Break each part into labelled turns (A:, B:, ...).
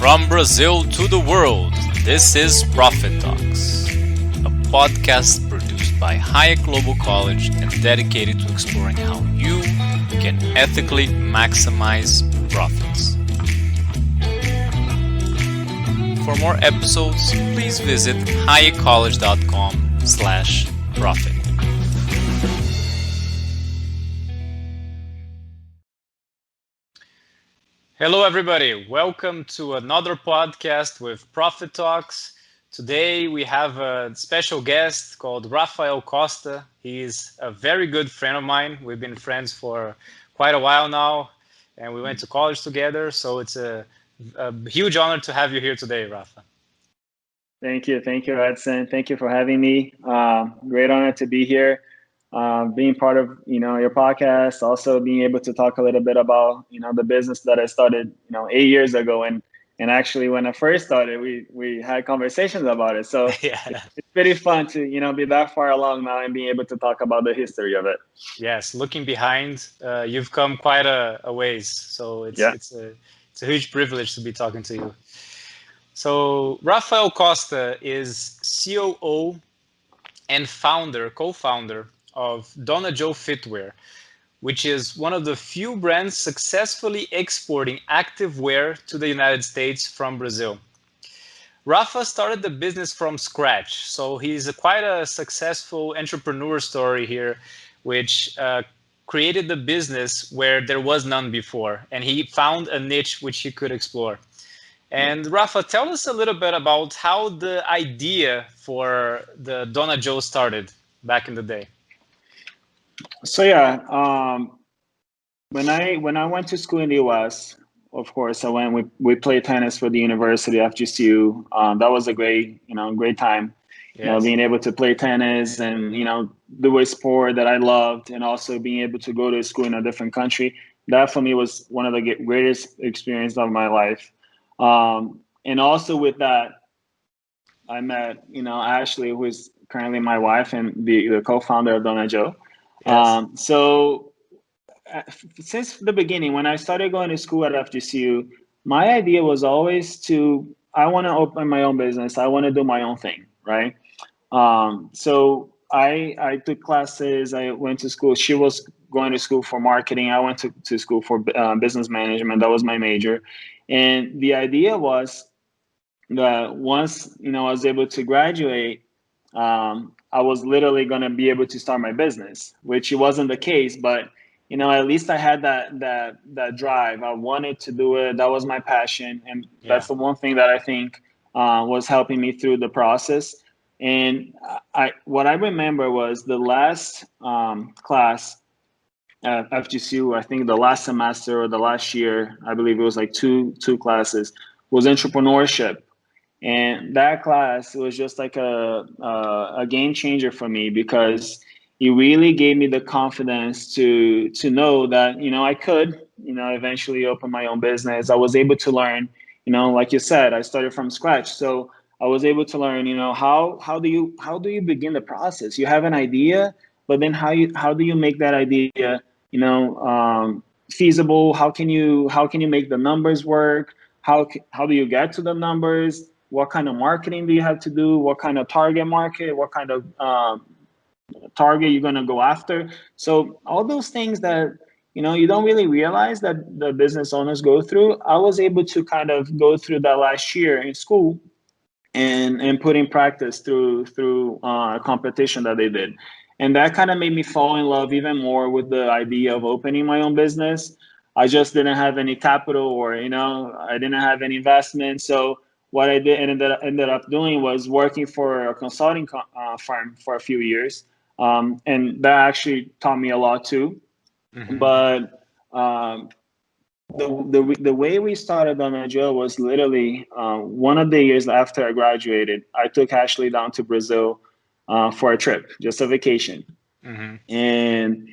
A: From Brazil to the world, this is Profit Talks, a podcast produced by Hayek Global College and dedicated to exploring how you can ethically maximize profits. For more episodes, please visit hayekcollege.com/profit. Hello, everybody. Welcome to another podcast with Profit Talks. Today, we have a special guest called Raphael Costa. He is a very good friend of mine. We've been friends for quite a while now, and we went to college together. So it's a huge honor to have you here today, Rafa.
B: Thank you, Edson. Thank you for having me. Great honor to be here. Being part of your podcast, also being able to talk a little bit about the business that I started 8 years ago, and actually when I first started, we had conversations about it. So
A: Yeah.
B: it's pretty fun to be that far along now and being able to talk about the history of it.
A: Yes, looking behind, you've come quite a ways. So it's a huge privilege to be talking to you. So Raphael Costa is COO and co-founder of DonaJo Fitwear, which is one of the few brands successfully exporting active wear to the United States from Brazil. Rafa started the business from scratch, so he's quite a successful entrepreneur story here, which created the business where there was none before, and he found a niche which he could explore. And Rafa, tell us a little bit about how the idea for the DonaJo started back in the day.
B: So when I went to school in the U.S., of course, we played tennis for the University of FGCU. That was a great time.
A: Yes.
B: Being able to play tennis and do a sport that I loved, and also being able to go to school in a different country. That for me was one of the greatest experiences of my life. And also with that, I met Ashley, who is currently my wife and the co-founder of DonaJo.
A: Yes.
B: So since the beginning, when I started going to school at FGCU, my idea was always I want to open my own business. I want to do my own thing, right? So I took classes. I went to school. She was going to school for marketing. I went to school for business management. That was my major. And the idea was that once I was able to graduate, I was literally going to be able to start my business, which it wasn't the case, but at least I had that drive. I wanted to do it. That was my passion, and that's the one thing that I think was helping me through the process. And what I remember was the last class at FGCU, I think the last semester or the last year, I believe it was like two classes, was entrepreneurship. And that class was just like a game changer for me, because it really gave me the confidence to know that I could eventually open my own business. I was able to learn, like you said, I started from scratch, so I was able to learn how do you begin the process. You have an idea, but then how do you make that idea feasible? How can you make the numbers work? How do you get to the numbers? What kind of marketing do you have to do? What kind of target market? What kind of target you're going to go after? So all those things that you don't really realize that the business owners go through, I was able to kind of go through that last year in school and put in practice through a competition that they did. And that kind of made me fall in love even more with the idea of opening my own business. I just didn't have any capital, or I didn't have any investment. So what I did ended up doing was working for a consulting firm for a few years, and that actually taught me a lot too. Mm-hmm. But the way we started DonaJo was literally one of the years after I graduated. I took Ashley down to Brazil for a trip, just a vacation. Mm-hmm. And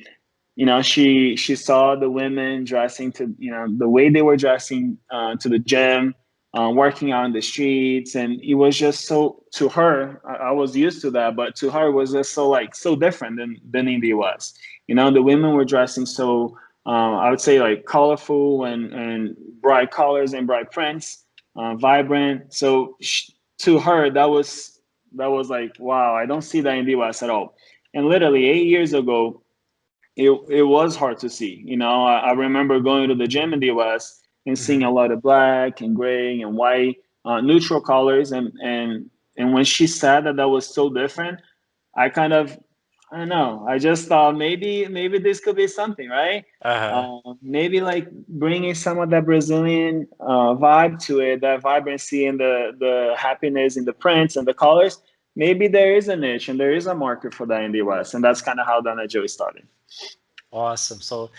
B: she saw the women dressing to the way they were dressing to the gym, working out in the streets, and it was just so, to her, I was used to that, but to her it was just so different than in the US. The women were dressing so I would say like colorful and bright colors and bright prints. vibrant. So to her, that was like, wow, I don't see that in the US at all. And literally 8 years ago, it was hard to see. You know, I remember going to the gym in the US and seeing a lot of black and gray and white, neutral colors. And when she said that that was so different, I kind of, I don't know. I just thought maybe this could be something, right? Maybe like bringing some of that Brazilian vibe to it, that vibrancy and the happiness in the prints and the colors. Maybe there is a niche and there is a market for that in the US, and that's kind of how DonaJo started.
A: Awesome. So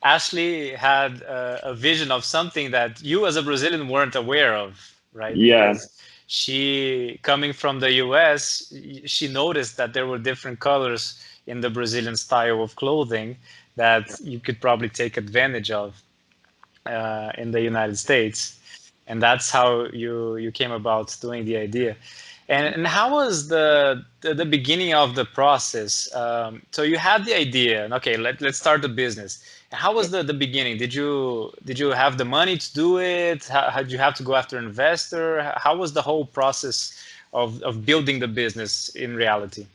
A: Ashley had a vision of something that you as a Brazilian weren't aware of, right?
B: Yeah.
A: Because she, coming from the US, she noticed that there were different colors in the Brazilian style of clothing that you could probably take advantage of in the United States. And that's how you came about doing the idea. And how was the beginning of the process? So you had the idea, and okay, let's start the business. How was the beginning? Did you have the money to do it? How did you have to go after an investor? How was the whole process of building the business in reality?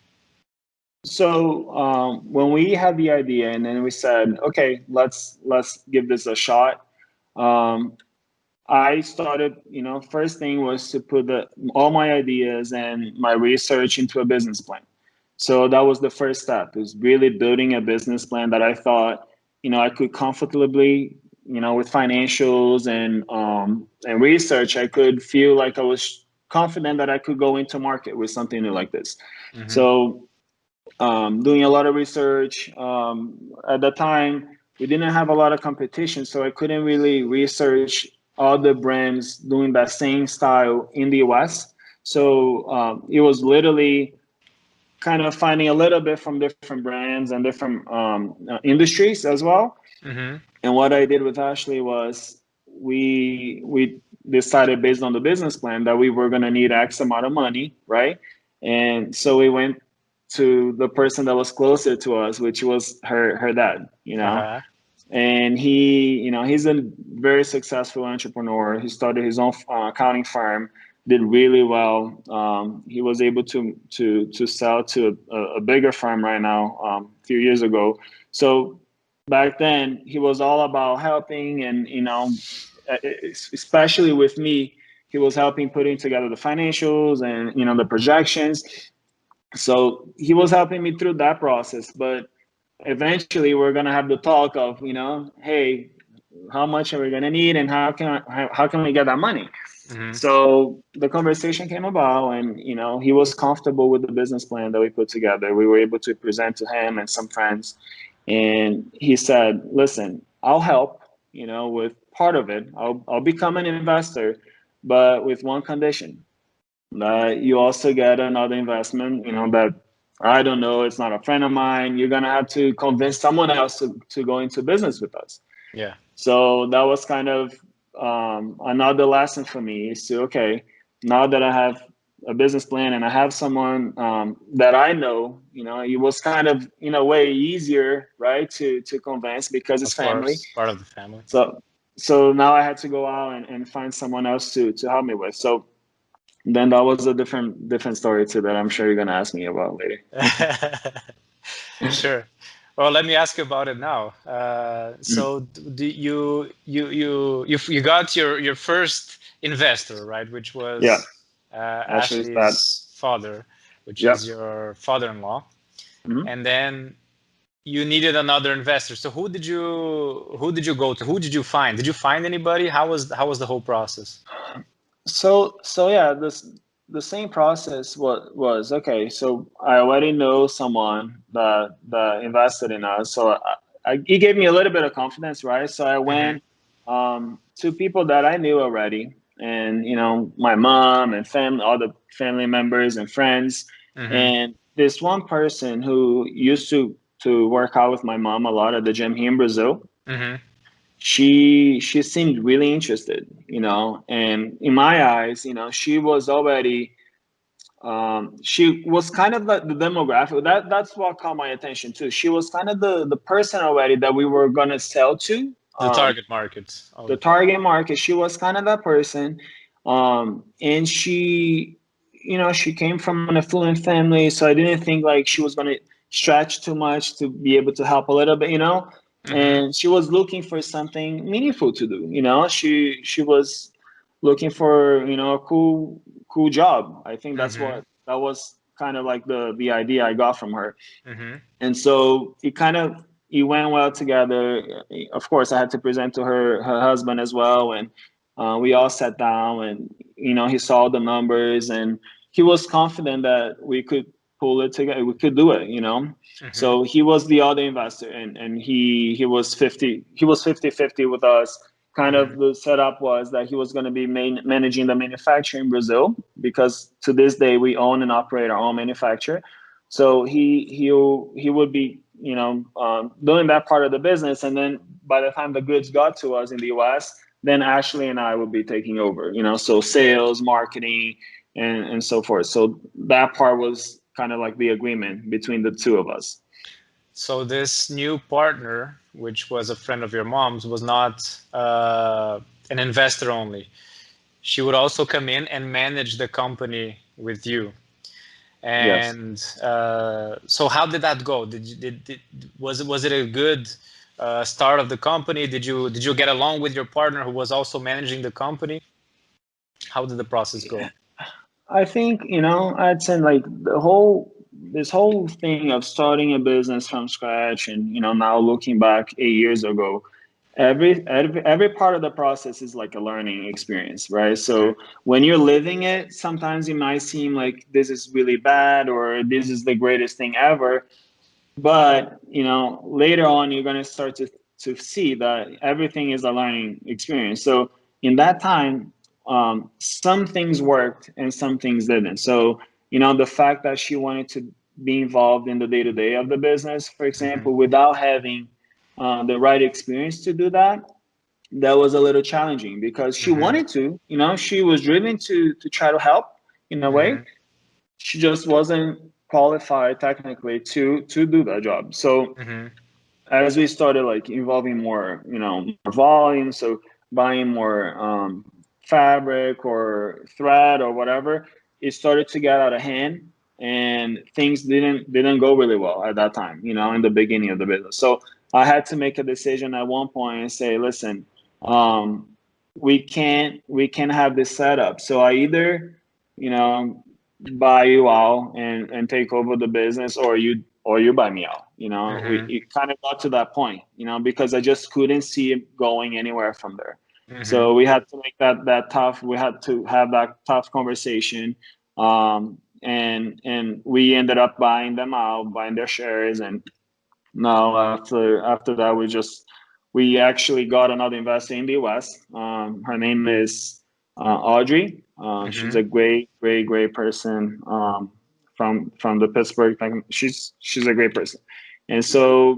B: So when we had the idea, and then we said, okay, let's give this a shot. I started, first thing was to put all my ideas and my research into a business plan. So that was the first step, is really building a business plan that I thought, I could comfortably, with financials and research, I could feel like I was confident that I could go into market with something new like this. So doing a lot of research. At the time, we didn't have a lot of competition, so I couldn't really research other brands doing that same style in the US. So it was literally kind of finding a little bit from different brands and different industries as well. And what I did with Ashley was we decided, based on the business plan, that we were going to need X amount of money, right? And so we went to the person that was closer to us, which was her dad, and he's a very successful entrepreneur. He started his own accounting firm, did really well. He was able to sell to a bigger firm right now a few years ago. So back then he was all about helping, and especially with me, he was helping putting together the financials and the projections. So he was helping me through that process. But eventually we're going to have the talk of, hey, how much are we going to need, and how can we get that money? So the conversation came about, and he was comfortable with the business plan that we put together. We were able to present to him and some friends, and he said, listen, I'll help with part of it. I'll become an investor, but with one condition: you also get another investment, that I don't know, it's not a friend of mine. You're going to have to convince someone else to go into business with us.
A: Yeah.
B: So that was kind of another lesson for me, is to, okay, now that I have a business plan and I have someone that I know, it was kind of, in a way, easier, right, to convince, because it's family.
A: Part of the family.
B: So now I had to go out and find someone else to help me with. So then that was a different story too, that I'm sure you're going to ask me about later.
A: Sure. Well, let me ask you about it now. So you got your first investor, right? Which was Ashley's father, which is your father-in-law. And then you needed another investor. So who did you go to? Who did you find? Did you find anybody? How was the whole process?
B: So yeah, the same process was okay. So I already know someone that invested in us. So he gave me a little bit of confidence, right? So I went to people that I knew already, and my mom and family, all the family members and friends, and this one person who used to work out with my mom a lot at the gym here in Brazil. She seemed really interested, and in my eyes, she was already, she was kind of the demographic that's what caught my attention too. She was kind of the person already that we were gonna sell to.
A: The target market.
B: The target market. She was kind of that person. And she, she came from an affluent family, so I didn't think like she was going to stretch too much to be able to help a little bit, and she was looking for something meaningful to do. She was looking for, a cool job. I think that was kind of like the idea I got from her. And so it went well together. Of course, I had to present to her husband as well, and we all sat down, and he saw the numbers, and he was confident that we could pull it together. We could do it. So he was the other investor, and he was 50-50 with us. Kind of the setup was that he was going to be managing the manufacturer in Brazil, because to this day we own and operate our own manufacturer. So he would be doing that part of the business, and then by the time the goods got to us in the US, then Ashley and I would be taking over. So sales, marketing, and so forth. So that part was kind of like the agreement between the two of us.
A: So this new partner, which was a friend of your mom's, was not an investor only. She would also come in and manage the company with you. And yes. So how did that go? Was it a good start of the company? Did you get along with your partner who was also managing the company? How did the process go?
B: I think, I'd say like this whole thing of starting a business from scratch, and now looking back 8 years ago, every part of the process is like a learning experience, right? So when you're living it, sometimes it might seem like this is really bad or this is the greatest thing ever, but later on you're going to start to see that everything is a learning experience. So in that time, some things worked and some things didn't. So the fact that she wanted to be involved in the day-to-day of the business, for example, without having the right experience to do that was a little challenging, because she wanted to, she was driven to try to help in a way. She just wasn't qualified technically to do that job. So as we started like involving more, more volume, so buying more fabric or thread or whatever, it started to get out of hand, and things didn't go really well at that time, in the beginning of the business. So I had to make a decision at one point and say, listen, we can't have this setup. So I either, buy you out and take over the business, or you buy me out. It kind of got to that point, because I just couldn't see it going anywhere from there. So we had to make that tough. We had to have that tough conversation, and we ended up buying them out, buying their shares. And now after that, we actually got another investor in the US. Her name is Audrey. She's a great person from the Pittsburgh. She's a great person, and so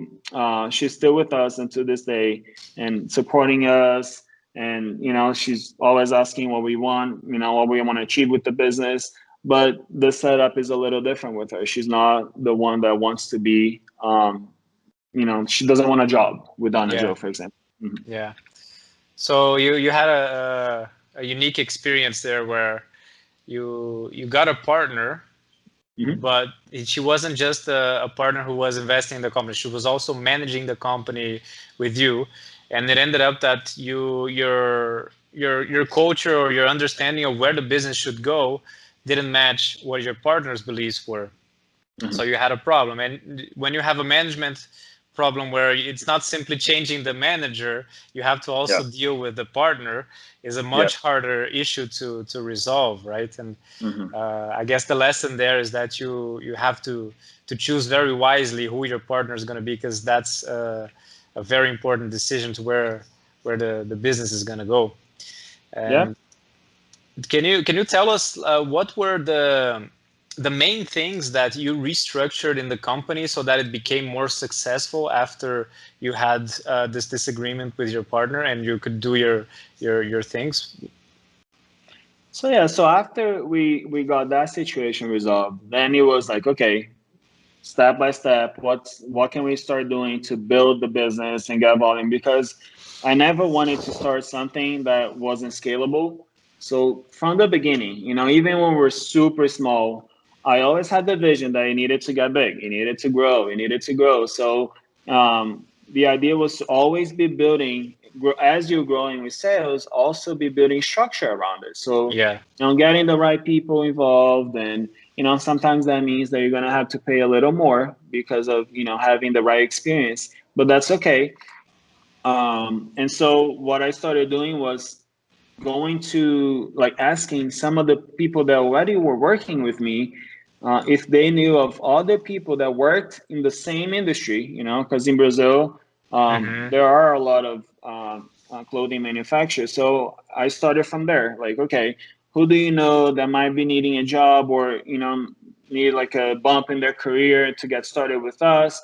B: she's still with us until this day and supporting us. And she's always asking what we want, what we want to achieve with the business. But the setup is a little different with her. She's not the one that wants to be. She doesn't want a job with DonaJo, for example.
A: Yeah. So you had a unique experience there where you got a partner, but she wasn't just a partner who was investing in the company. She was also managing the company with you, and it ended up that your culture or your understanding of where the business should go didn't match what your partner's beliefs were. So you had a problem. And when you have a management problem where it's not simply changing the manager, you have to also deal with the partner, is a much harder issue to resolve, right? And I guess the lesson there is that you have to choose very wisely who your partner is going to be, because that's a very important decision to where the business is going to go. And can you tell us what were the main things that you restructured in the company so that it became more successful after you had this disagreement with your partner and you could do your things?
B: So after we got that situation resolved, then it was like, okay, step by step, what can we start doing to build the business and get volume? Because I never wanted to start something that wasn't scalable. So from the beginning, even when we're super small, I always had the vision that it needed to get big, it needed to grow, it needed to grow. So the idea was to always be building, as you're growing with sales, also be building structure around it. So
A: Yeah.
B: getting the right people involved, and sometimes that means that you're going to have to pay a little more because of having the right experience, but that's okay. And so what I started doing was going to like asking some of the people that already were working with me if they knew of other people that worked in the same industry, because in Brazil,
A: Mm-hmm.
B: there are a lot of clothing manufacturers. So I started from there. Like, okay, who do you know that might be needing a job, or, need like a bump in their career to get started with us?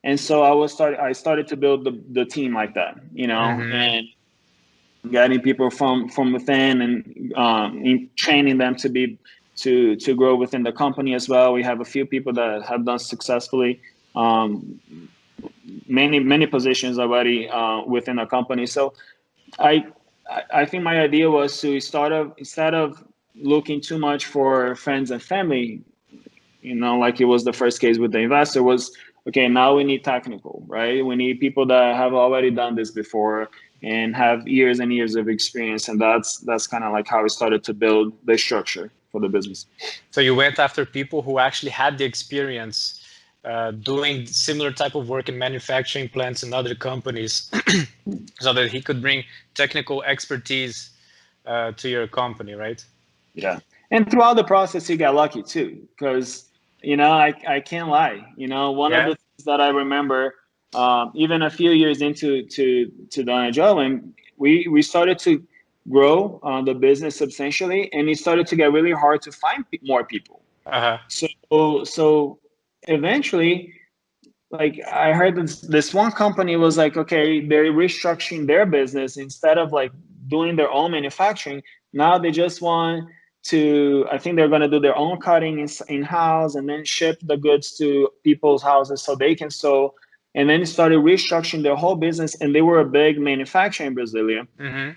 B: And so I started to build the team like that,
A: Mm-hmm.
B: and getting people from within, and training them to grow within the company as well. We have a few people that have done successfully, um, many positions already within the company. So I I think my idea was to instead of looking too much for friends and family, like it was the first case with the investor, was okay, now we need technical, right? We need people that have already done this before and have years and years of experience. And that's kind of like how we started to build the structure for the business.
A: So you went after people who actually had the experience doing similar type of work in manufacturing plants and other companies, so that he could bring technical expertise to your company, right?
B: Yeah. And throughout the process, you got lucky too, because, I can't lie. One of
A: Yeah.
B: the things that I remember, even a few years to DonaJo, and we started to grow the business substantially, and it started to get really hard to find more people.
A: Uh-huh.
B: So eventually, like I heard this one company was like, okay, they're restructuring their business. Instead of like doing their own manufacturing, now they just want to, I think they're going to do their own cutting in house, and then ship the goods to people's houses so they can sew. And then started restructuring their whole business, and they were a big manufacturer in Brasilia.
A: Mm-hmm.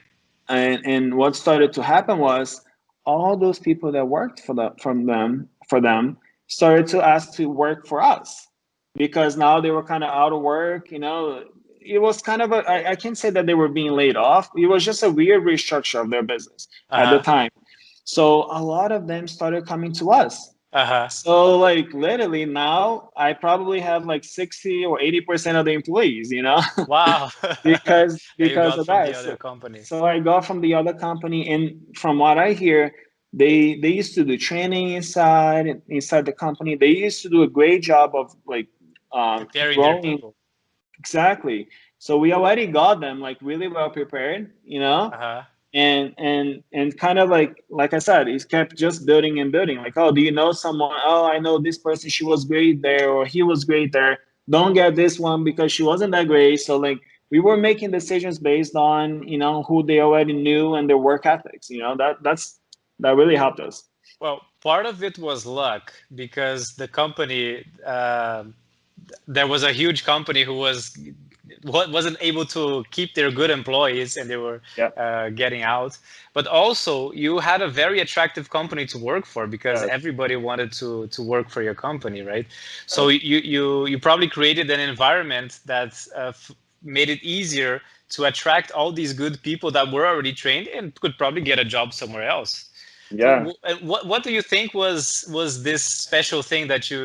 B: And what started to happen was all those people that worked for them started to ask to work for us, because now they were kind of out of work. It was kind of I can't say that they were being laid off. It was just a weird restructure of their business at the
A: Uh-huh.
B: time. So a lot of them started coming to us.
A: Uh-huh.
B: So like literally now I probably have like 60 or 80% of the employees,
A: Wow. That you
B: because
A: got
B: of
A: from the
B: that.
A: other
B: So
A: companies.
B: so I got from the other company, and from what I hear, they used to do training inside the company. They used to do a great job of like
A: Preparing their
B: growing.
A: people.
B: Exactly. So we already got them like really well prepared,
A: Uh-huh.
B: and kind of like I said, it's kept just building and building. Like, oh, do you know someone? Oh, I know this person. She was great there, or he was great there. Don't get this one because she wasn't that great. So like we were making decisions based on who they already knew and their work ethics. That really helped us.
A: Well, part of it was luck because the company, there was a huge company who wasn't able to keep their good employees, and they were
B: Yeah.
A: getting out. But also, you had a very attractive company to work for because
B: Yes.
A: everybody wanted to work for your company, right? So
B: Yes.
A: you probably created an environment that made it easier to attract all these good people that were already trained and could probably get a job somewhere else.
B: Yeah.
A: So, what do you think was this special thing that you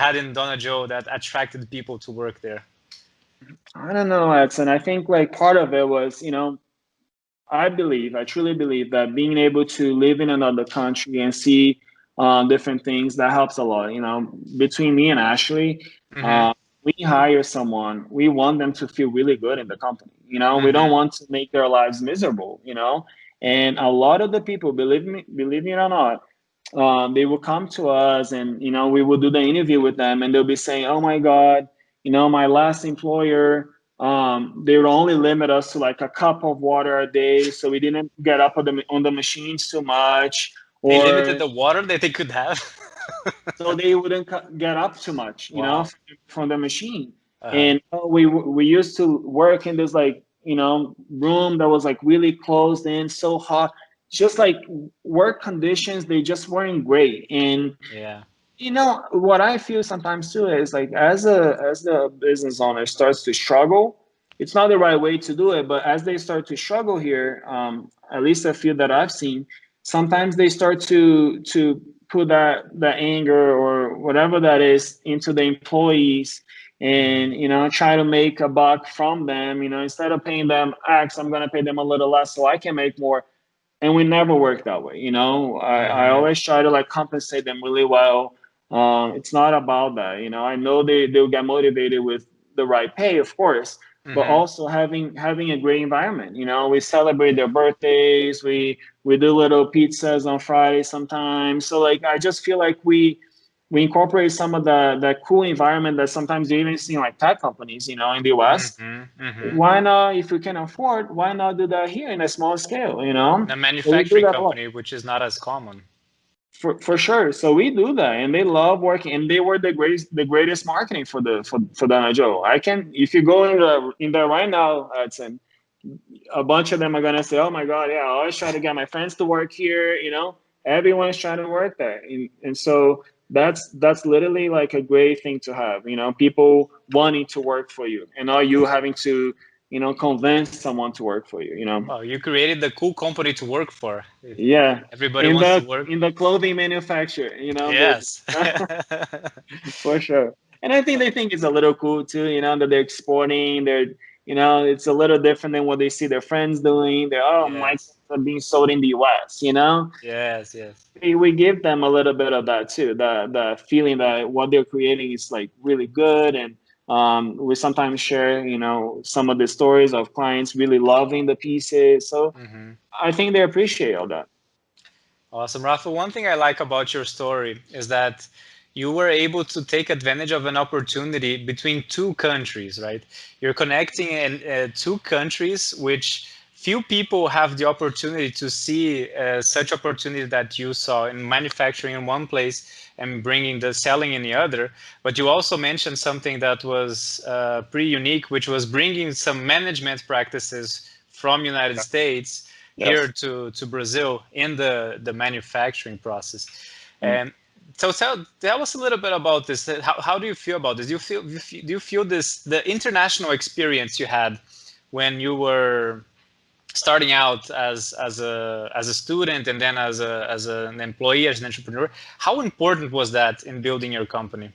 A: had in DonaJo that attracted people to work there?
B: I don't know, Edson. I think like part of it was, I truly believe that being able to live in another country and see different things, that helps a lot. Between me and Ashley,
A: Mm-hmm.
B: we hire someone, we want them to feel really good in the company. We don't
A: Mm-hmm.
B: want to make their lives miserable. And a lot of the people, believe me or not, they will come to us, and we will do the interview with them, and they'll be saying, "Oh my God, my last employer." They would only limit us to like a cup of water a day, so we didn't get up on the machines too much,
A: They limited
B: or
A: the water that they could have.
B: so they wouldn't get up too much,
A: Wow.
B: from the machine.
A: Uh-huh.
B: And we used to work in this like room that was like really closed in, so hot. just like work conditions, they just weren't great. And
A: Yeah.
B: you know what I feel sometimes too is like as the business owner starts to struggle, it's not the right way to do it. But as they start to struggle here, at least a few that I've seen, sometimes they start to put that anger or whatever that is into the employees, and you know try to make a buck from them. You know, instead of paying them X, I'm gonna pay them a little less so I can make more. And we never work that way. You know, I
A: Mm-hmm.
B: always try to like compensate them really well. It's not about that. You know, I know they'll get motivated with the right pay, of course, but
A: Mm-hmm.
B: also having a great environment. You know, we celebrate their birthdays. We do little pizzas on Friday sometimes. So like I just feel like we incorporate some of the cool environment that sometimes you even see in like tech companies, you know, in the US.
A: Mm-hmm. Mm-hmm.
B: Why not, if we can afford, why not do that here in a small scale, you know?
A: A
B: So we do
A: manufacturing
B: that a lot.
A: company, which is not as common.
B: For sure. So we do that, and they love working, and they were the greatest marketing for DonaJo. I can, if you go in there right now, Edson, a bunch of them are gonna say, "Oh my God, yeah, I always try to get my friends to work here." You know, everyone's trying to work there, and so that's literally like a great thing to have. You know, people wanting to work for you, and not you having to, you know, convince someone to work for you. You know,
A: Well, you created the cool company to work for. If
B: yeah,
A: everybody
B: in
A: wants to
B: the
A: work.
B: in the clothing manufacturer, you know,
A: Yes.
B: for sure. And I think they think it's a little cool too, you know, that they're exporting. They're, you know, it's a little different than what they see their friends doing. They're, oh, my
A: Yes.
B: clothes are being sold in the US, you know.
A: Yes. Yes.
B: We give them a little bit of that too, the feeling that what they're creating is like really good. And we sometimes share, you know, some of the stories of clients really loving the pieces. So
A: Mm-hmm.
B: I think they appreciate all that.
A: Awesome, Rafa. One thing I like about your story is that you were able to take advantage of an opportunity between two countries, right? You're connecting in two countries, which few people have the opportunity to see such opportunity that you saw in manufacturing in one place and bringing the selling in the other. But you also mentioned something that was pretty unique, which was bringing some management practices from United States here
B: Yes.
A: to Brazil in the manufacturing process.
B: Mm.
A: And so tell us a little bit about this. How do you feel about this? Do you feel this, the international experience you had when you were starting out as a student and then as an employee, as an entrepreneur? How important was that in building your company?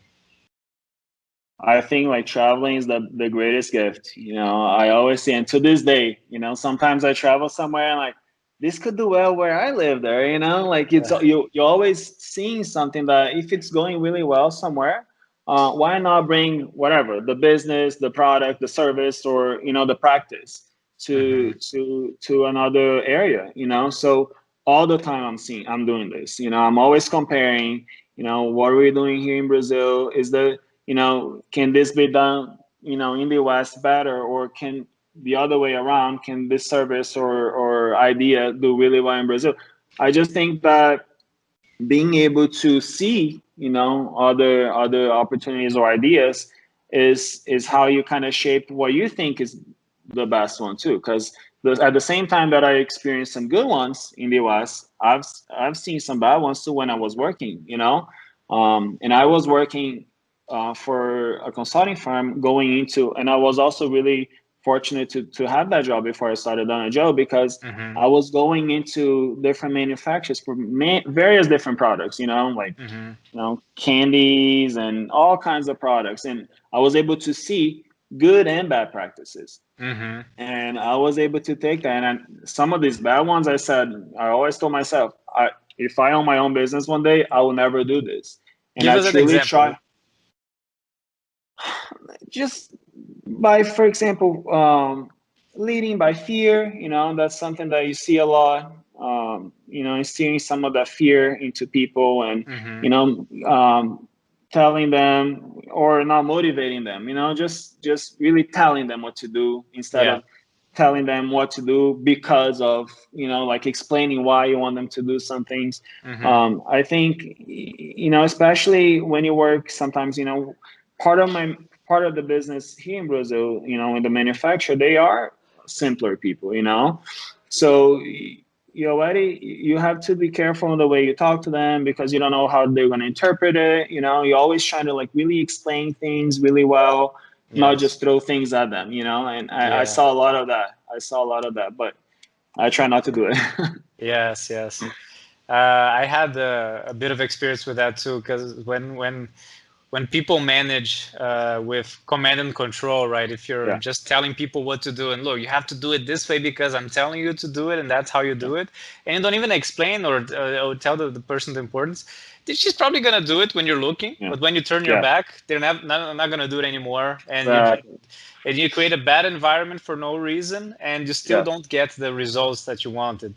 B: I think like traveling is the greatest gift. You know, I always say, and to this day, you know, sometimes I travel somewhere and like this could do well where I live there. You know, like it's you're always seeing something that if it's going really well somewhere, why not bring whatever the business, the product, the service, or you know the practice
A: Mm-hmm.
B: to another area. You know, so all the time I'm doing this. You know, I'm always comparing. You know, what are we doing here in Brazil? Is the, you know, can this be done, you know, in the West better, or can the other way around, can this service or idea do really well in Brazil? I just think that being able to see, you know, other opportunities or ideas is how you kind of shape what you think is the best one too. Because at the same time that I experienced some good ones in the US, I've seen some bad ones too when I was working, you know. And I was working for a consulting firm going into, and I was also really fortunate to have that job before I started on a job, because
A: Mm-hmm.
B: I was going into different manufacturers for various different products, you know, like,
A: Mm-hmm.
B: you know, candies and all kinds of products. And I was able to see good and bad practices.
A: Mm-hmm.
B: And I was able to take that. And some of these bad ones, I always told myself, if I own my own business one day, I will never do this. And
A: Give
B: I
A: us an
B: truly
A: example.
B: try, just by, for example, leading by fear. You know, that's something that you see a lot. You know, instilling some of that fear into people, and
A: Mm-hmm.
B: you know, telling them or not motivating them. You know, just really telling them what to do instead
A: Yeah.
B: of telling them what to do because of, you know, like explaining why you want them to do some things.
A: Mm-hmm.
B: I think, you know, especially when you work sometimes, you know, part of my part of the business here in Brazil, you know, in the manufacturer, they are simpler people, you know. So you have to be careful in the way you talk to them because you don't know how they're going to interpret it. You know, you're always trying to like really explain things really well, not just throw things at them, you know, and I saw a lot of that. But I try not to do it.
A: Yes. I had a bit of experience with that too, because when people manage with command and control, right? If you're just telling people what to do and look, you have to do it this way because I'm telling you to do it and that's how you do it, and you don't even explain or tell the person the importance, she's probably going to do it when you're looking, but when you turn your back, they're not going to do it anymore. And you create a bad environment for no reason, and you still don't get the results that you wanted.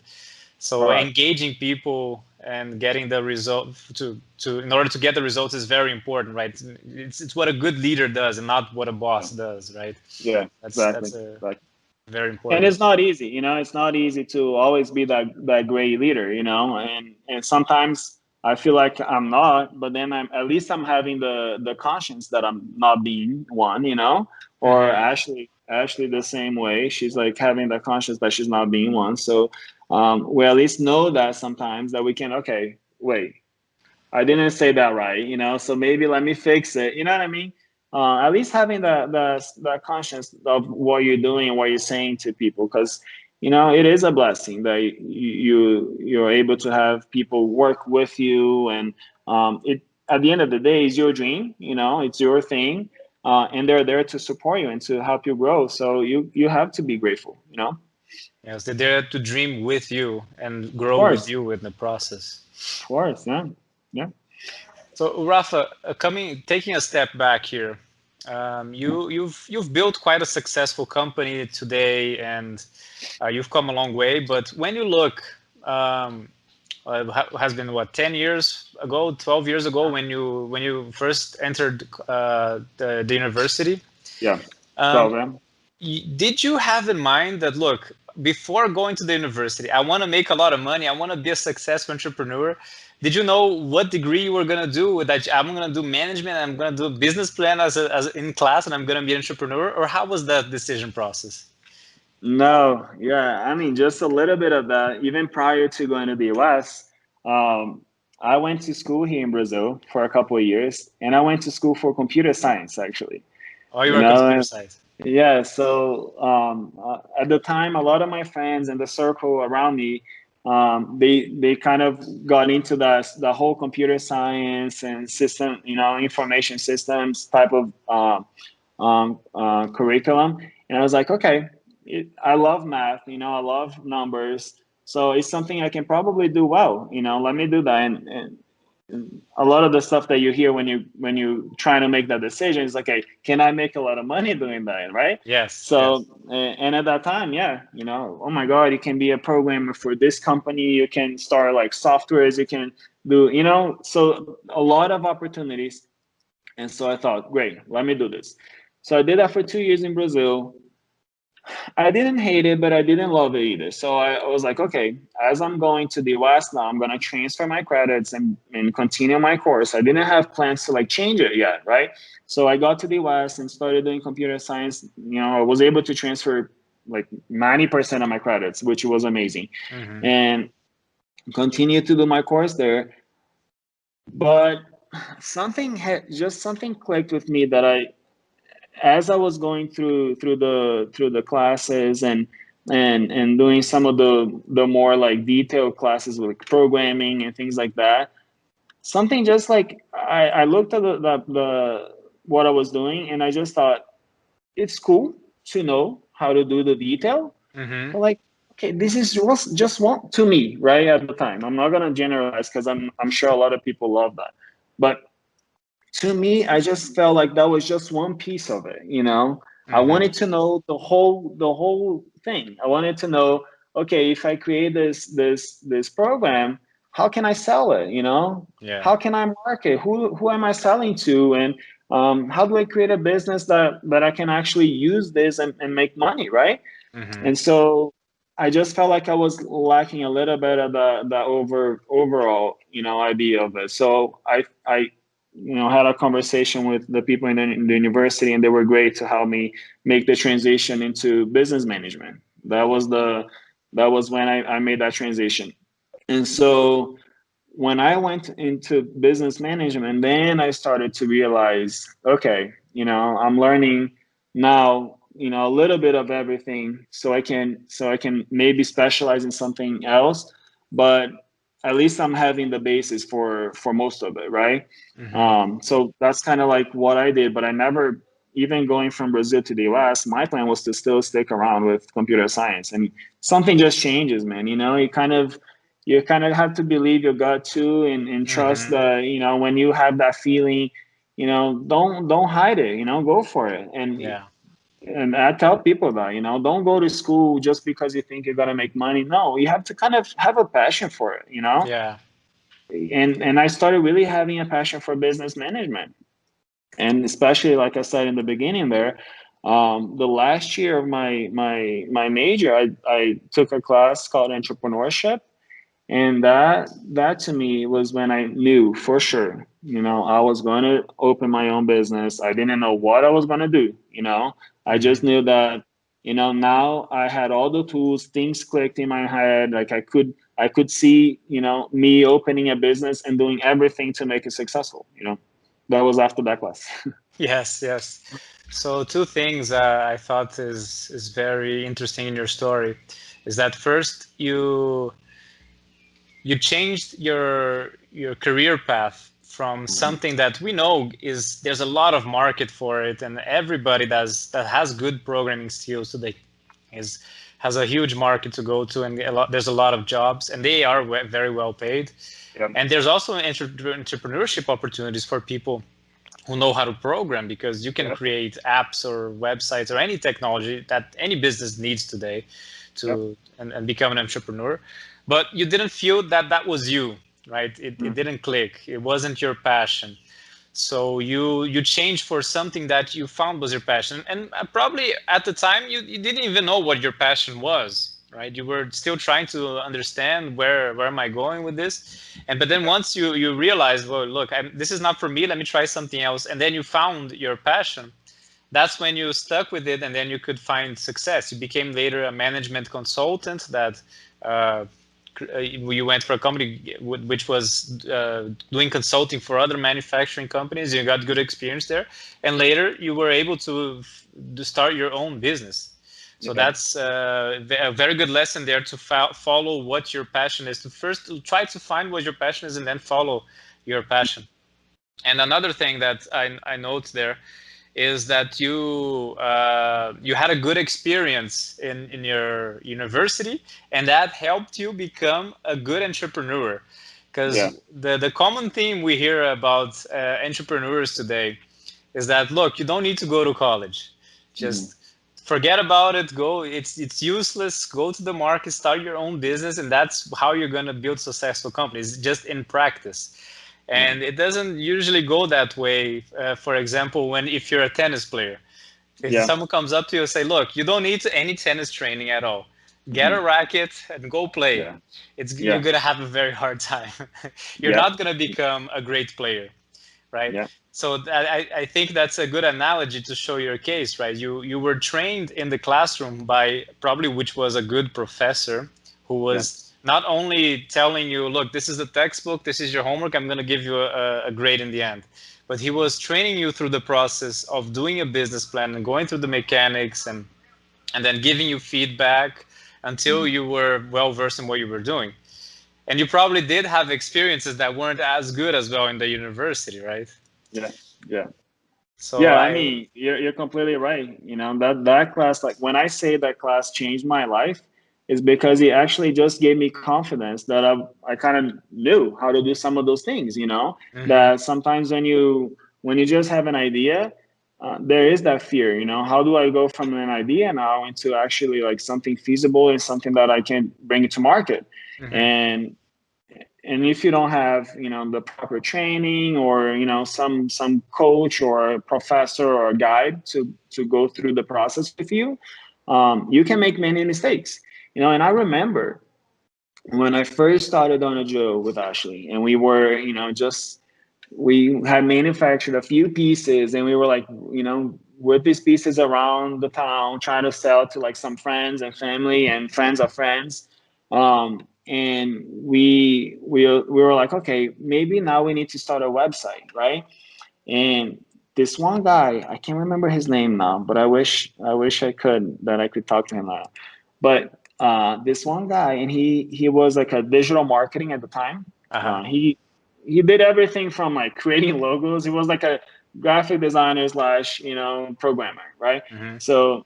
A: So engaging people and getting the result in order to get the results is very important, right? It's what a good leader does and not what a boss does, right?
B: Yeah,
A: that's
B: exactly.
A: Very important.
B: And it's not easy, you know, it's not easy to always be that great leader, you know, and sometimes I feel like I'm not, but then at least I'm having the conscience that I'm not being one, you know, or Ashley the same way. She's like having the conscience that she's not being one. So we at least know that sometimes that we can, okay, wait, I didn't say that right, you know, so maybe let me fix it. You know what I mean? At least having the conscience of what you're doing and what you're saying to people, because you know it is a blessing that you're able to have people work with you, and it at the end of the day is your dream. You know, it's your thing, and they're there to support you and to help you grow. So you have to be grateful. You know.
A: Yes, they're there to dream with you and grow with you in the process.
B: Of course, yeah.
A: So Rafa, taking a step back here, you've built quite a successful company today, and you've come a long way. But when you look, has been what, 10 years ago, 12 years ago when you first entered the university?
B: Yeah. 12.
A: Did you have in mind that, look, before going to the university, I want to make a lot of money, I want to be a successful entrepreneur? Did you know what degree you were going to do? That I'm going to do management, I'm going to do a business plan as in class, and I'm going to be an entrepreneur? Or how was that decision process?
B: No, yeah, I mean, just a little bit of that. Even prior to going to the US, I went to school here in Brazil for a couple of years, and I went to school for computer science, actually.
A: Oh, you were a computer science.
B: Yeah, so at the time, a lot of my friends and the circle around me, they kind of got into the whole computer science and system, you know, information systems type of curriculum. And I was like, okay, I love math, you know, I love numbers. So it's something I can probably do well, you know, let me do that. And a lot of the stuff that you hear when you trying to make that decision is like, hey, can I make a lot of money doing that, right?
A: Yes.
B: So and at that time, yeah, you know, oh my God, you can be a programmer for this company, you can start like softwares, you can do, you know, so a lot of opportunities. And so I thought, great, let me do this. So I did that for 2 years in Brazil. I didn't hate it, but I didn't love it either. So I was like, okay, as I'm going to the US now, I'm going to transfer my credits and continue my course. I didn't have plans to like change it yet, right? So I got to the US and started doing computer science. You know, I was able to transfer like 90% of my credits, which was amazing. And continue to do my course there. But something clicked with me that as I was going through the classes and doing some of the more like detailed classes with programming and things like that, something just like I looked at the what I was doing, and I just thought it's cool to know how to do the detail, but like, okay, this is just one to me right at the time. I'm not gonna generalize because I'm sure a lot of people love that, but to me, I just felt like that was just one piece of it, you know. I wanted to know the whole thing. I wanted to know, okay, if I create this program, how can I sell it? You know, how can I market? Who am I selling to? And how do I create a business that I can actually use this and make money, right? And so I just felt like I was lacking a little bit of the overall, you know, idea of it. So I you know, had a conversation with the people in the university, and they were great to help me make the transition into business management. That was the That was when I made that transition. And so when I went into business management, then I started to realize, okay, I'm learning now, a little bit of everything, so I can maybe specialize in something else, but at least I'm having the basis for most of it, right? So that's kind of like what I did, but I never, even going from Brazil to the US, my plan was to still stick around with computer science. And something just changes, man. You kind of have to believe your gut too, and trust the, when you have that feeling, don't hide it, go for it. And I tell people that, don't go to school just because you think you're gonna make money. No, you have to kind of have a passion for it,
A: Yeah.
B: and I started really having a passion for business management. And especially, like I said in the beginning there, the last year of my major, I took a class called entrepreneurship. And that to me was when I knew for sure, I was going to open my own business. I didn't know what I was going to do. I just knew that, now I had all the tools, things clicked in my head. Like I could see, me opening a business and doing everything to make it successful. That was after that class.
A: Yes, yes. So two things I thought is very interesting in your story is that first you changed your career path from something that we know is there's a lot of market for it, and everybody that has good programming skills today is has a huge market to go to, and there's a lot of jobs, and they are very well paid.
B: Yep.
A: And there's also entrepreneurship opportunities for people who know how to program, because you can create apps or websites or any technology that any business needs today to and become an entrepreneur. But you didn't feel that was you, right? It didn't click. It wasn't your passion. So you changed for something that you found was your passion. And probably at the time you didn't even know what your passion was, right? You were still trying to understand where am I going with this. But then once you realized, well, look, this is not for me, let me try something else. And then you found your passion. That's when you stuck with it, and then you could find success. You became later a management consultant that you went for a company which was doing consulting for other manufacturing companies. You got good experience there, and later you were able to start your own business. So that's a very good lesson there, to follow what your passion is. To first try to find what your passion is, and then follow your passion. And another thing that I note there is that you had a good experience in your university, and that helped you become a good entrepreneur. Because the common theme we hear about entrepreneurs today is that, look, you don't need to go to college. Just forget about it. Go. It's useless. Go to the market, start your own business, and that's how you're going to build successful companies, just in practice. And it doesn't usually go that way. For example, if you're a tennis player, if someone comes up to you and say, look, you don't need any tennis training at all. Get a racket and go play. You're going to have a very hard time. You're not going to become a great player, right? So I think that's a good analogy to show your case, right? You were trained in the classroom by probably which was a good professor who was not only telling you, look, this is the textbook, this is your homework, I'm going to give you a grade in the end. But he was training you through the process of doing a business plan and going through the mechanics, and then giving you feedback until you were well versed in what you were doing. And you probably did have experiences that weren't as good as well in the university, right?
B: So I mean, you're completely right. That class, like when I say that class changed my life, is because it actually just gave me confidence that I kind of knew how to do some of those things. That sometimes when you just have an idea, there is that fear. How do I go from an idea now into actually like something feasible and something that I can bring to market? And if you don't have the proper training, or some coach or a professor or a guide to go through the process with you, you can make many mistakes. And I remember when I first started DonaJo with Ashley, and we were we had manufactured a few pieces, and we were like with these pieces around the town, trying to sell to like some friends and family and friends of friends. And we were like, okay, maybe now we need to start a website, right? And this one guy, I can't remember his name now, but I wish I could talk to him now. But this one guy, and he was like a digital marketing at the time. He did everything from like creating logos. He was like a graphic designer slash, programmer, right? So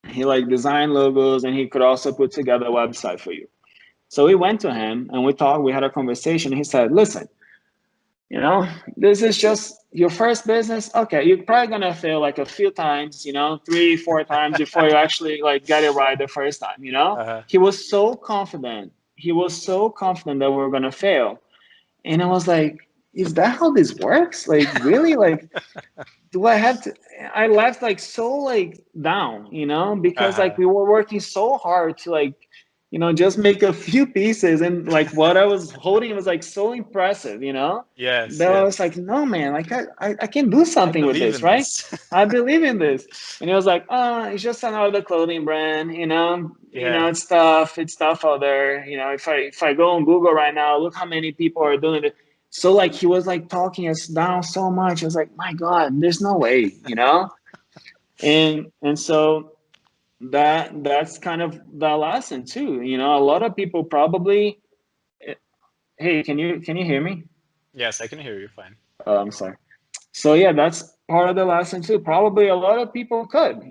B: he like designed logos, and he could also put together a website for you. So we went to him and we talked. We had a conversation. He said, "Listen, this is just your first business. Okay, you're probably gonna fail like a few times, 3, 4 times before you actually like get it right the first time. He was so confident. He was so confident that we were gonna fail, and I was like, is that how this works? Like, really? Like, do I have to? I left like so like down, because like we were working so hard to like, just make a few pieces, and like what I was holding was like so impressive,
A: Yes,
B: that I
A: yes.
B: was like, no man, like I can do
A: I
B: something with
A: believe
B: this,
A: in
B: right?
A: this.
B: I believe in this. And he was like, oh, it's just another clothing brand,
A: Yeah.
B: it's stuff out there. If I go on Google right now, look how many people are doing it. So like he was like talking us down so much. I was like, my God, there's no way, And so that's kind of the lesson too. A lot of people probably. Hey, can you hear me?
A: Yes, I can hear you fine.
B: Oh, I'm sorry. So yeah, that's part of the lesson too. Probably a lot of people could,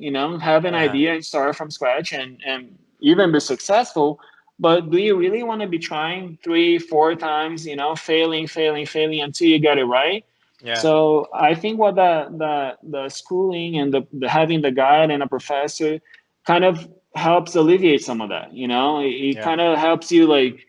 B: have an idea and start from scratch and even be successful. But do you really want to be trying 3, 4 times, failing until you get it right?
A: Yeah.
B: So I think what the schooling and the having the guide and a professor kind of helps alleviate some of that. It
A: Yeah.
B: kind of helps you like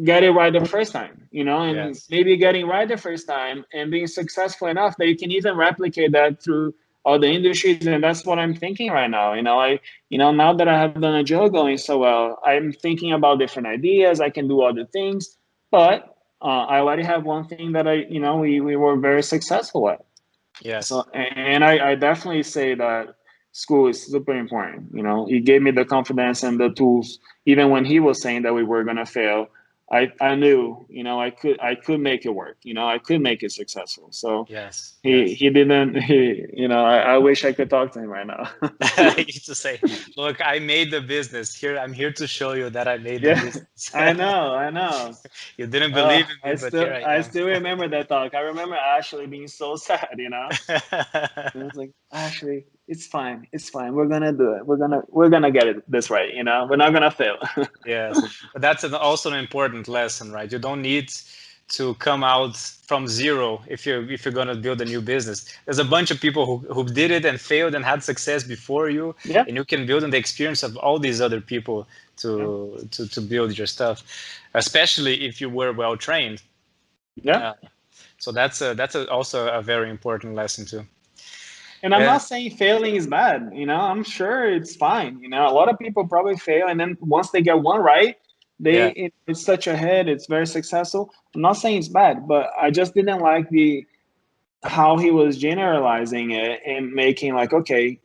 B: get it right the first time, and
A: Yes.
B: maybe getting right the first time and being successful enough that you can even replicate that through other industries. And that's what I'm thinking right now. Now that I have done a job going so well, I'm thinking about different ideas. I can do other things, but I already have one thing that we were very successful at. So,
A: Yes.
B: and I definitely say that school is super important. It gave me the confidence and the tools. Even when he was saying that we were gonna fail, I knew, I could make it work. I could make it successful. So
A: Yes.
B: he
A: Yes.
B: he didn't. I wish I could talk to him right now.
A: I used to say, look, I made the business. I'm here to show you that I made the
B: Yeah,
A: business.
B: I know, I know.
A: You didn't believe in
B: I
A: me, but here
B: still
A: I
B: I
A: am.
B: still remember that talk. I remember Ashley being so sad. And I was like, actually, it's fine. It's fine. We're gonna do it. We're gonna get it this right. We're not gonna fail.
A: Yes, but that's also an important lesson, right? You don't need to come out from zero if you're gonna build a new business. There's a bunch of people who did it and failed and had success before you,
B: Yeah.
A: and you can build on the experience of all these other people
B: Yeah.
A: to build your stuff, especially if you were well trained.
B: Yeah.
A: Uh, so that's also a very important lesson too.
B: And I'm not
A: Yeah,
B: saying failing is bad. I'm sure it's fine. A lot of people probably fail, and then once they get one right,
A: yeah,
B: it's such a hit. It's very successful. I'm not saying it's bad, but I just didn't like the how he was generalizing it and making like, okay,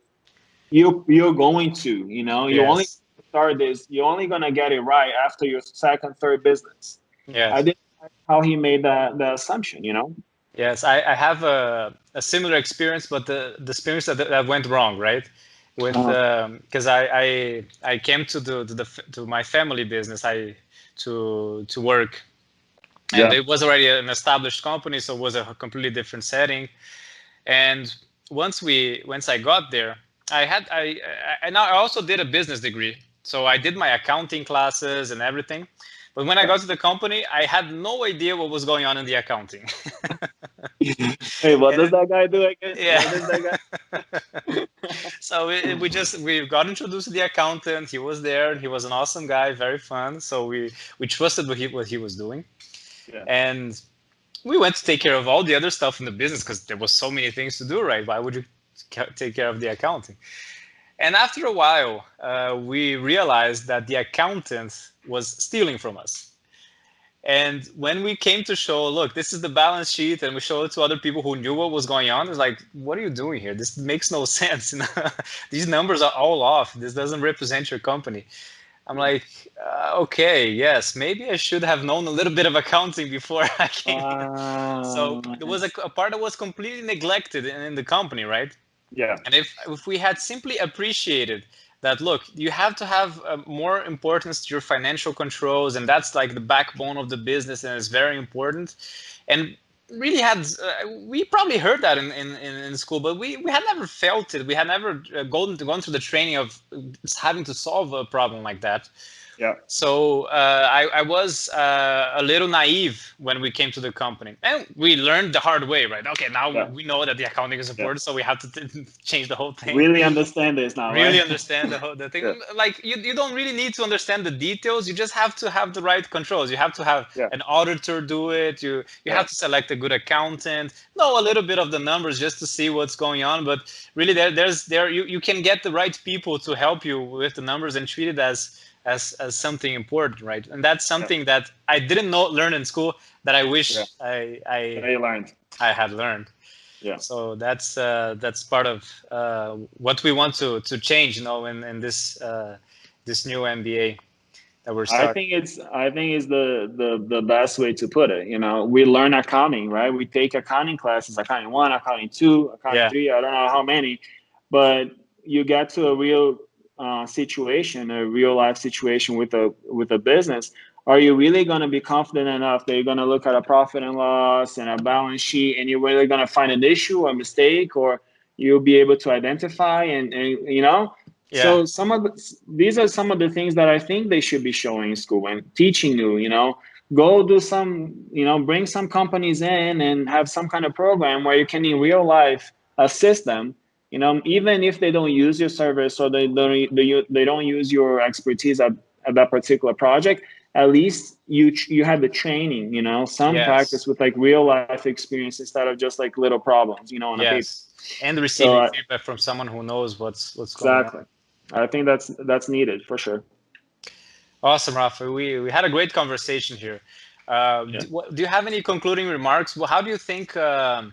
B: you're going to, you only
A: yes,
B: start this, you're only gonna get it right after your second, third business. I
A: yes.
B: didn't like how he made the assumption.
A: Yes, I have a similar experience, but the experience that went wrong, right? With
B: Uh,
A: because I came to my family business to work, and
B: yeah.
A: it was already an established company, so it was a completely different setting. And once I got there, I also did a business degree, so I did my accounting classes and everything. But when I got to the company, I had no idea what was going on in the accounting.
B: Hey, what does
A: And
B: that guy do again?
A: yeah.
B: What does that guy?
A: So we got introduced to the accountant. He was there, and he was an awesome guy, very fun. So we trusted what he was doing,
B: Yeah.
A: and we went to take care of all the other stuff in the business because there was so many things to do, right? Why would you take care of the accounting? And after a while, we realized that the accountant was stealing from us. And when we came to show, look, this is the balance sheet, and we showed it to other people who knew what was going on, it's like, what are you doing here? This makes no sense. These numbers are all off. This doesn't represent your company. I'm like, okay, yes, maybe I should have known a little bit of accounting before I came here. So there was a part that was completely neglected in the company, right?
B: Yeah.
A: And if we had simply appreciated that, look, you have to have more importance to your financial controls, and that's like the backbone of the business, and it's very important. And really had we probably heard that in school, but we had never felt it. We had never gone through the training of having to solve a problem like that.
B: Yeah.
A: So I was a little naive when we came to the company, and we learned the hard way, right? Okay, now we know that the accounting is important, so we have to change the whole thing.
B: Really understand this now,
A: really
B: right?
A: understand the thing. Like you don't really need to understand the details. You just have to have the right controls. You have to have an auditor do it. You have to select a good accountant, know a little bit of the numbers just to see what's going on. But really, you can get the right people to help you with the numbers and treat it as something important, right? And that's something that I didn't learn in school that I wish I had learned.
B: Yeah.
A: So that's part of what we want to change, in this this new MBA that we're starting.
B: I think it's the best way to put it. We learn accounting, right? We take accounting classes, accounning 1, accounting 2, accounting 3. I don't know how many, but you get to a real situation, a real life situation with a business. Are you really going to be confident enough that you're going to look at a profit and loss and a balance sheet, and you're really going to find an issue or mistake, or you'll be able to identify and So these are some of the things that I think they should be showing in school and teaching you. Go do some, bring some companies in and have some kind of program where you can in real life assist them. Even if they don't use your service or they don't use your expertise at that particular project, at least you have the training, some practice with like real life experience instead of just like little problems, on a paper.
A: And receiving feedback from someone who knows what's going on.
B: Exactly. I think that's needed for sure.
A: Awesome, Rafa. We had a great conversation here. Do you have any concluding remarks? Well, how do you think? What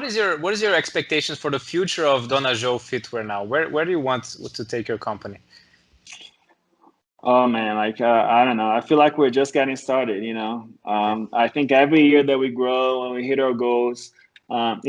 A: is your expectations for the future of DonaJo Fitwear now? Where do you want to take your company?
B: Oh man, I don't know. I feel like we're just getting started. I think every year that we grow and we hit our goals,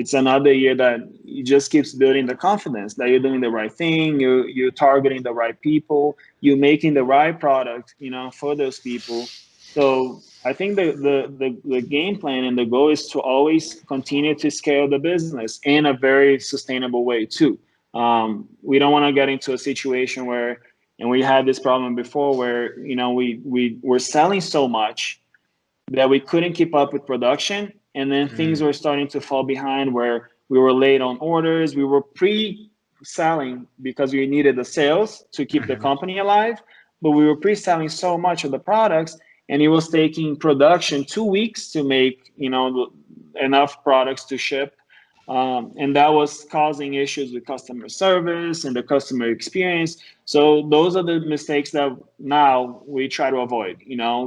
B: it's another year that it just keeps building the confidence that you're doing the right thing. You're targeting the right people. You're making the right product, for those people. So I think the game plan and the goal is to always continue to scale the business in a very sustainable way too. We don't want to get into a situation where, and we had this problem before where, we were selling so much that we couldn't keep up with production. And then things were starting to fall behind where we were late on orders. We were pre-selling because we needed the sales to keep the company alive. But we were pre-selling so much of the products, and it was taking production 2 weeks to make, enough products to ship. And that was causing issues with customer service and the customer experience. So those are the mistakes that now we try to avoid.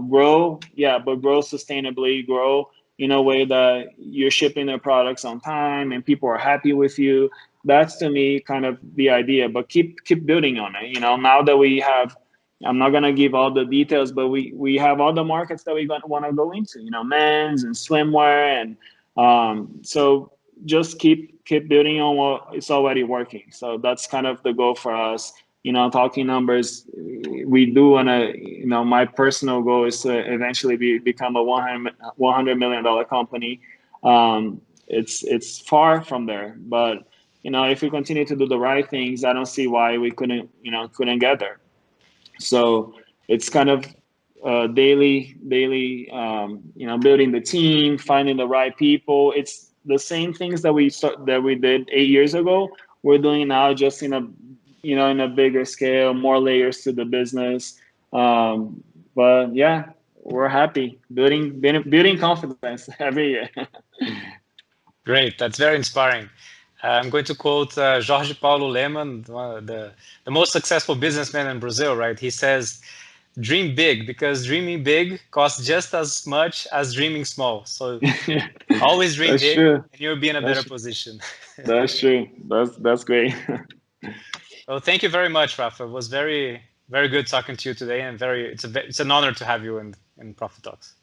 B: Grow, but grow sustainably, grow in a way that you're shipping their products on time and people are happy with you. That's to me kind of the idea, but keep building on it. Now that we have, I'm not going to give all the details, but we have all the markets that we want to go into, men's and swimwear. And so just keep building on what is already working. So that's kind of the goal for us. Talking numbers, we do want to, my personal goal is to eventually become a $100 million company. It's far from there, but if we continue to do the right things, I don't see why we couldn't get there. So it's kind of daily, building the team, finding the right people. It's the same things that we did 8 years ago. We're doing now, just in a bigger scale, more layers to the business. But yeah, we're happy building confidence every year.
A: Great, that's very inspiring. I'm going to quote Jorge Paulo Lemann, the most successful businessman in Brazil, right? He says, dream big, because dreaming big costs just as much as dreaming small. So always dream
B: That's
A: big,
B: true.
A: and you'll be in a
B: That's
A: better position.
B: that's true. That's great.
A: Well, thank you very much, Rafa. It was very, very good talking to you today, and it's an honor to have you in Profit Talks.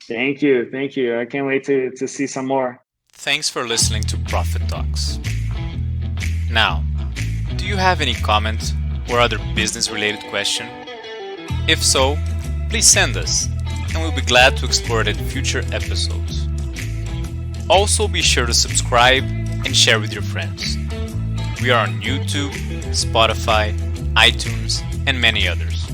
B: Thank you. Thank you. I can't wait to see some more.
C: Thanks for listening to Profit Talks. Now, do you have any comment or other business-related question? If so, please send us, and we'll be glad to explore it in future episodes. Also, be sure to subscribe and share with your friends. We are on YouTube, Spotify, iTunes, and many others.